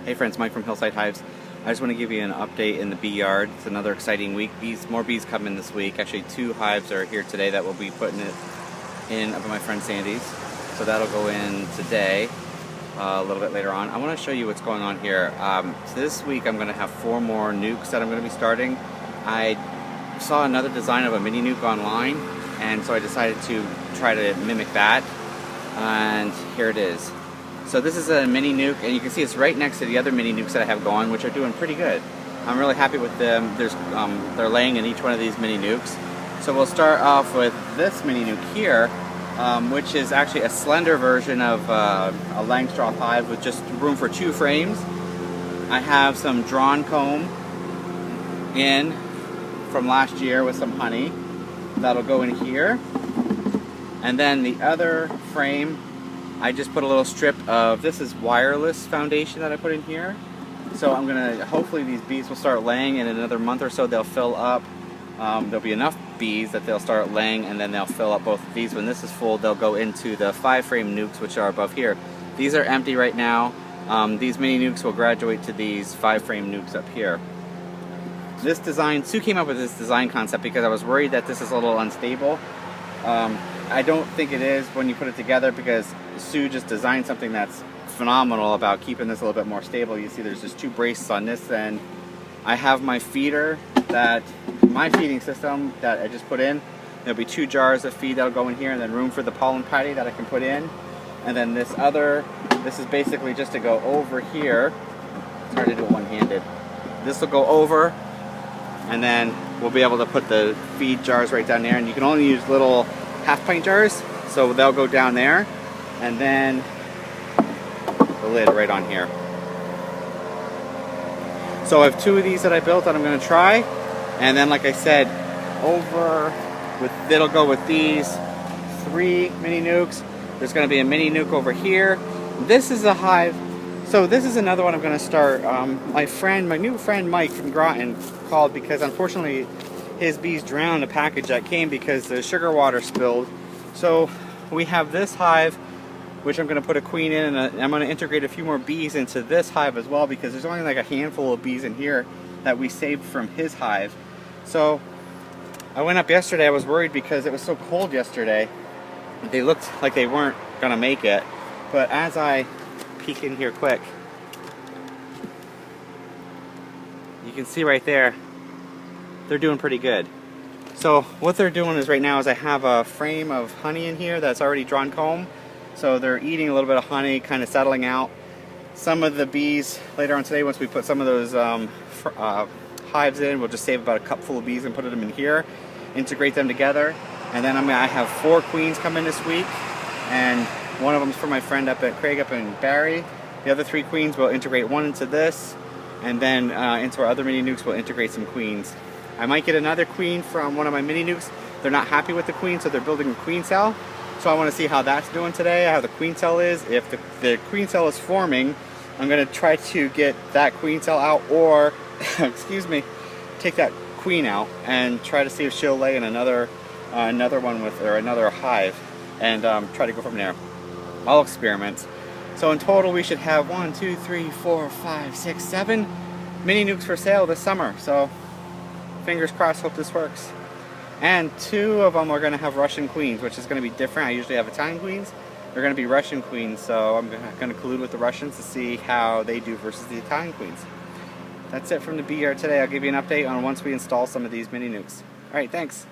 Hey friends, Mike from HIllside Hives. I just want to give you an update in the bee yard. It's another exciting week. More bees come in this week. Actually, 2 hives are here today that will be putting it in up at my friend Sandy's. So that'll go in today, a little bit later on. I want to show you what's going on here. So this week I'm going to have 4 more nucs that I'm going to be starting. I saw another design of a Mini-Nuc online, and so I decided to try to mimic that. And here it is. So this is a Mini-Nuc, and you can see it's right next to the other Mini-Nucs that I have going, which are doing pretty good. I'm really happy with them. They're laying in each one of these Mini-Nucs. So we'll start off with this Mini-Nuc here, which is actually a slender version of a Langstroth hive with just room for 2 frames. I have some drawn comb in from last year with some honey. That'll go in here. And then the other frame, I just put a little strip of, this is wireless foundation that I put in here. So I'm gonna, hopefully these bees will start laying, and in another month or so they'll fill up. There'll be enough bees that they'll start laying, and then they'll fill up both of these. When this is full, they'll go into the 5-frame nucs, which are above here. These are empty right now. These Mini-Nucs will graduate to these 5-frame nucs up here. This design, Sue came up with this design concept because I was worried that this is a little unstable. I don't think it is when you put it together, because Sue just designed something that's phenomenal about keeping this a little bit more stable. You see there's just 2 braces on this end. I have my feeder, my feeding system that I just put in. There'll be 2 jars of feed that'll go in here, and then room for the pollen patty that I can put in. And then this is basically just to go over here. It's hard to do it one-handed. This will go over, and then we'll be able to put the feed jars right down there, and you can only use little half-pint jars, so they'll go down there, and then the lid right on here. So I have 2 of these that I built that I'm going to try, and then like I said, it'll go with these 3 Mini-Nucs. There's going to be a Mini-Nuc over here. This is a hive. So this is another one I'm going to start. My new friend Mike from Groton called because unfortunately his bees drowned a package that came because the sugar water spilled. So we have this hive, which I'm going to put a queen in, and I'm going to integrate a few more bees into this hive as well, because there's only like a handful of bees in here that we saved from his hive. So I went up yesterday. I was worried because it was so cold yesterday. They looked like they weren't going to make it. But as I peek in here quick, you can see right there, they're doing pretty good. So what they're doing is right now is I have a frame of honey in here that's already drawn comb. So they're eating a little bit of honey, kind of settling out. Some of the bees later on today, once we put some of those hives in, we'll just save about a cup full of bees and put them in here, integrate them together. And then I have 4 queens come in this week, and one of them is for my friend up at Craig up in Barry. The other 3 queens will integrate one into this, and then into our other Mini-Nucs we'll integrate some queens. I might get another queen from one of my Mini-Nucs. They're not happy with the queen, so they're building a queen cell. So I want to see how that's doing today, how the queen cell is. If the queen cell is forming, I'm going to try to get that queen cell out, or, excuse me, take that queen out and try to see if she'll lay in another one with, or another hive, and try to go from there. I'll experiment. So in total we should have 1, 2, 3, 4, 5, 6, 7 Mini-Nucs for sale this summer. So fingers crossed, hope this works. And 2 of them are going to have Russian queens, which is going to be different. I usually have Italian queens. They're going to be Russian queens, so I'm going to collude with the Russians to see how they do versus the Italian queens. That's it from the bee yard today. I'll give you an update on once we install some of these Mini-Nucs. Alright, thanks.